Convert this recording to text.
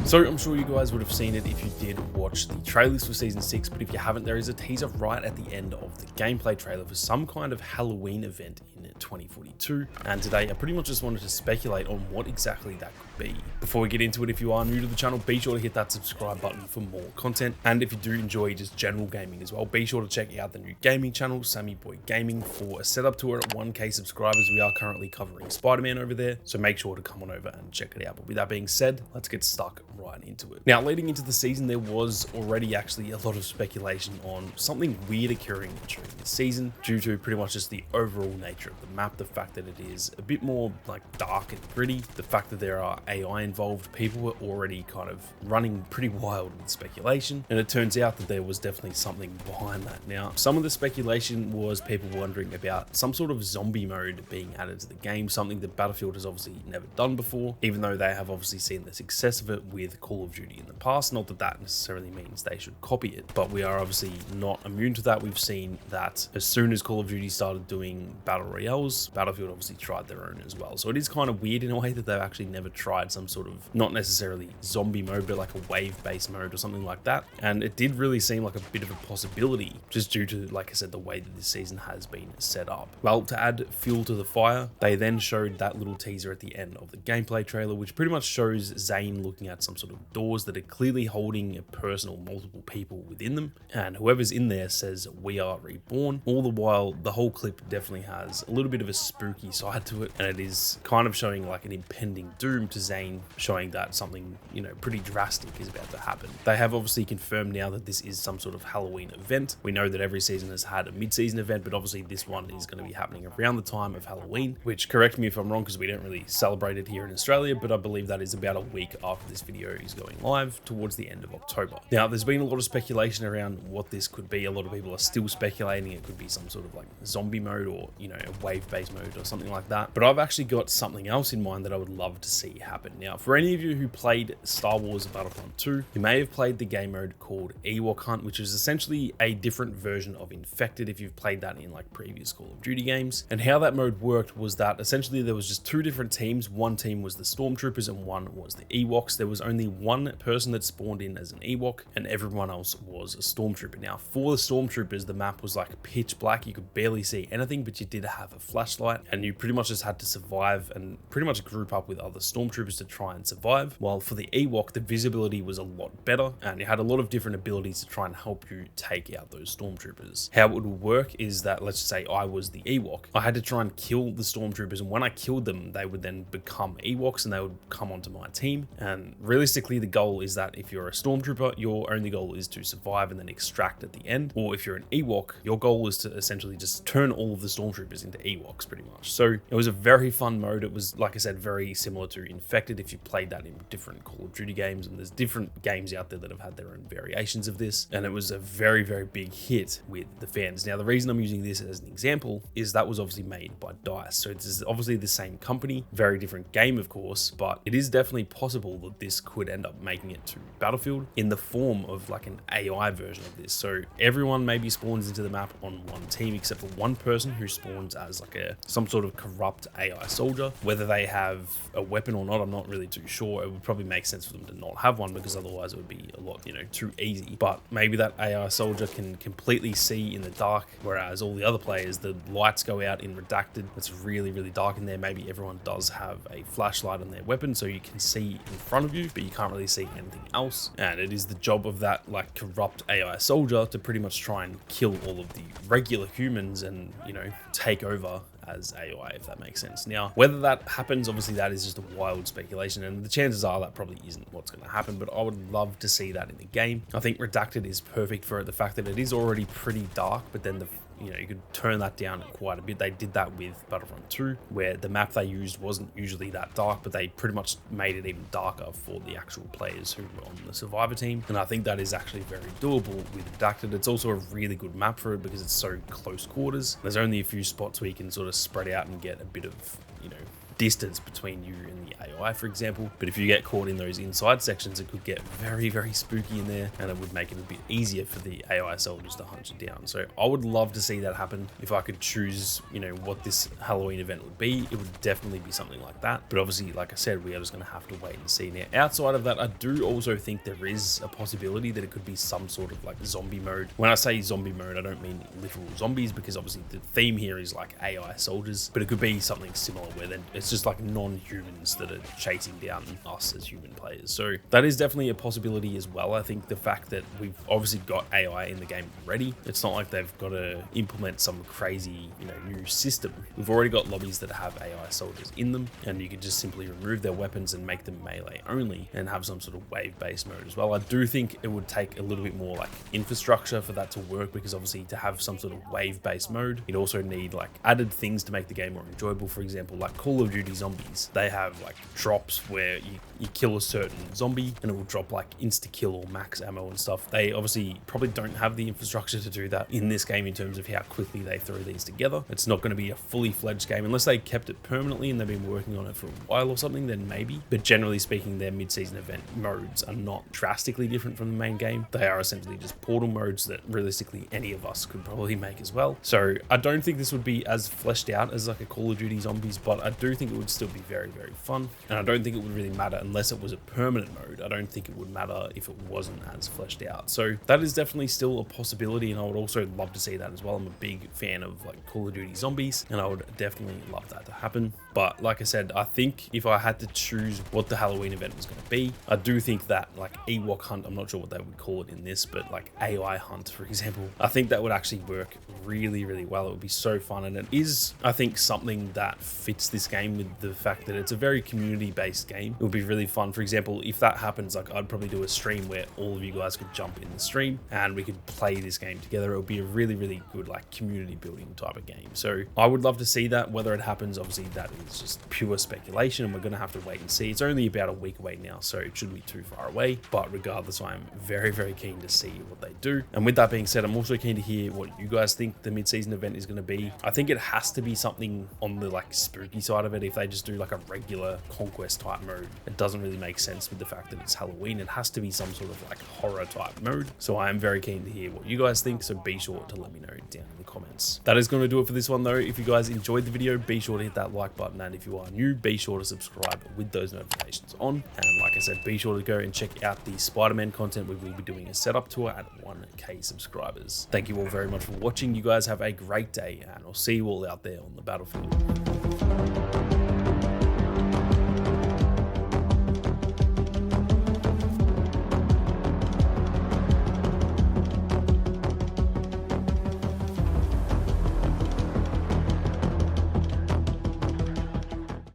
So I'm sure you guys would have seen it if you did watch the trailers for Season 6, but if you haven't, there is a teaser right at the end of the gameplay trailer for some kind of Halloween event in 2042. And today I pretty much just wanted to speculate on what exactly that could be. Before we get into it, if you are new to the channel, be sure to hit that subscribe button for more content. And if you do enjoy just general gaming as well, be sure to check out the new gaming channel, Sammy Boy Gaming, for a setup tour at 1K subscribers. We are currently covering Spider-Man over there, so make sure to come on over and check it out. But with that being said, let's get stuck right into it. Now, leading into the season, there was already actually a lot of speculation on something weird occurring during the season due to pretty much just the overall nature of the map, the fact that it is a bit more like dark and gritty, the fact that there are AI involved. People were already kind of running pretty wild with speculation, and it turns out that there was definitely something behind that. Now, some of the speculation was people wondering about some sort of zombie mode being added to the game, something that Battlefield has obviously never done before, even though they have obviously seen the success of it with Call of Duty in the past. Not that that necessarily means they should copy it, but we are obviously not immune to that. We've seen that as soon as Call of Duty started doing battle royales, Battlefield obviously tried their own as well. So it is kind of weird in a way that they've actually never tried some sort of, not necessarily zombie mode, but like a wave-based mode or something like that. And it did really seem like a bit of a possibility, just due to, like I said, the way that this season has been set up. Well, to add fuel to the fire, they then showed that little teaser at the end of the gameplay trailer, which pretty much shows Zane looking at some sort of doors that are clearly holding a person or multiple people within them, and whoever's in there says "We are reborn." All the while, the whole clip definitely has a little bit of a spooky side to it, and it is kind of showing like an impending doom to Zane, showing that something, you know, pretty drastic is about to happen. They have obviously confirmed now that this is some sort of Halloween event. We know that every season has had a mid-season event, but obviously this one is going to be happening around the time of Halloween, which, correct me if I'm wrong, because we don't really celebrate it here in Australia, but I believe that is about a week after this video is going live, towards the end of October. Now, there's been a lot of speculation around what this could be. A lot of people are still speculating it could be some sort of like zombie mode, or, you know, a wave-based mode or something like that. But I've actually got something else in mind that I would love to see happen. Now, for any of you who played Star Wars Battlefront 2, you may have played the game mode called Ewok Hunt, which is essentially a different version of Infected if you've played that in like previous Call of Duty games. And how that mode worked was that essentially there was just two different teams. One team was the Stormtroopers and one was the Ewoks. There was only one person that spawned in as an Ewok, and everyone else was a Stormtrooper. Now, for the Stormtroopers, the map was like pitch black. You could barely see anything, but you did have a flashlight, and you pretty much just had to survive and pretty much group up with other Stormtroopers to try and survive. While for the Ewok, the visibility was a lot better, and you had a lot of different abilities to try and help you take out those Stormtroopers. How it would work is that, let's just say I was the Ewok, I had to try and kill the Stormtroopers, and when I killed them, they would then become Ewoks and they would come onto my team. And realistically, the goal is that if you're a Stormtrooper, your only goal is to survive and then extract at the end. Or if you're an Ewok, your goal is to essentially just turn all of the Stormtroopers into Ewoks, pretty much. So it was a very fun mode. It was, like I said, very similar to Infected if you played that in different Call of Duty games, and there's different games out there that have had their own variations of this, and it was a very, very big hit with the fans. Now, the reason I'm using this as an example is that was obviously made by DICE, so it's obviously the same company, very different game, of course, but it is definitely possible that this could end up making it to Battlefield in the form of like an AI version of this. So everyone maybe spawns into the map on one team except for one person who spawns as like some sort of corrupt AI soldier. Whether they have a weapon or not, I'm not really too sure. It would probably make sense for them to not have one, because otherwise it would be a lot, you know, too easy. But maybe that AI soldier can completely see in the dark, whereas all the other players, the lights go out in Redacted. It's really, really dark in there. Maybe everyone does have a flashlight on their weapon, so you can see in front of you, but you can't really see anything else. And it is the job of that like corrupt AI soldier to pretty much try and kill all of the regular humans and, you know, take over as AI, if that makes sense. Now, whether that happens, obviously that is just a wild speculation, and the chances are that probably isn't what's going to happen, but I would love to see that in the game. I think Redacted is perfect for it, the fact that it is already pretty dark, but then you know, you could turn that down quite a bit. They did that with Battlefront 2, where the map they used wasn't usually that dark, but they pretty much made it even darker for the actual players who were on the Survivor team. And I think that is actually very doable with Redacted. It's also a really good map for it because it's so close quarters. There's only a few spots where you can sort of spread out and get a bit of, you know, distance between you and the AI, for example. But if you get caught in those inside sections, it could get very, very spooky in there, and it would make it a bit easier for the AI soldiers to hunt you down. So I would love to see that happen. If I could choose, you know, what this Halloween event would be, it would definitely be something like that. But obviously, like I said, we are just going to have to wait and see. Now, outside of that, I do also think there is a possibility that it could be some sort of like zombie mode. When I say zombie mode, I don't mean literal zombies, because obviously the theme here is like AI soldiers, but it could be something similar where then it's just like non-humans that are chasing down us as human players. So that is definitely a possibility as well. I think the fact that we've obviously got AI in the game already, it's not like they've got to implement some crazy, you know, new system. We've already got lobbies that have AI soldiers in them, and you could just simply remove their weapons and make them melee only and have some sort of wave-based mode as well. I do think it would take a little bit more like infrastructure for that to work, because obviously to have some sort of wave-based mode, you'd also need like added things to make the game more enjoyable. For example, like Call of Duty Zombies, they have like drops where you kill a certain zombie and it will drop like insta-kill or max ammo and stuff. They obviously probably don't have the infrastructure to do that in this game in terms of how quickly they throw these together. It's not going to be a fully fledged game unless they kept it permanently and they've been working on it for a while or something, then maybe. But generally speaking, their mid-season event modes are not drastically different from the main game. They are essentially just portal modes that realistically any of us could probably make as well. So I don't think this would be as fleshed out as like a Call of Duty Zombies, but I do think it would still be very, very fun. And I don't think it would really matter unless it was a permanent mode. I don't think it would matter if it wasn't as fleshed out. So that is definitely still a possibility, and I would also love to see that as well. I'm a big fan of like Call of Duty Zombies, and I would definitely love that to happen. But like I said, I think if I had to choose what the Halloween event was going to be, I do think that like Ewok hunt, I'm not sure what they would call it in this, but like AI hunt, for example, I think that would actually work really, really well. It would be so fun, and it is, I think, something that fits this game with the fact that it's a very community-based game. It would be really fun. For example, if that happens, like I'd probably do a stream where all of you guys could jump in the stream and we could play this game together. It would be a really, really good like community building type of game. So I would love to see that. Whether it happens, obviously that is just pure speculation, and we're going to have to wait and see. It's only about a week away now, so it shouldn't be too far away. But regardless, I'm very, very keen to see what they do. And with that being said, I'm also keen to hear what you guys think the mid-season event is going to be. I think it has to be something on the like spooky side of it. If they just do like a regular conquest type mode, it doesn't really make sense with the fact that it's Halloween. It has to be some sort of like horror type mode. So I am very keen to hear what you guys think, so be sure to let me know down in the comments. That is going to do it for this one though. If you guys enjoyed the video, be sure to hit that like button, and if you are new, be sure to subscribe with those notifications on. And like I said, be sure to go and check out the Spider-Man content. We will be doing a setup tour at 1K subscribers. Thank you all very much for watching. You guys have a great day, and I'll see you all out there on the battlefield.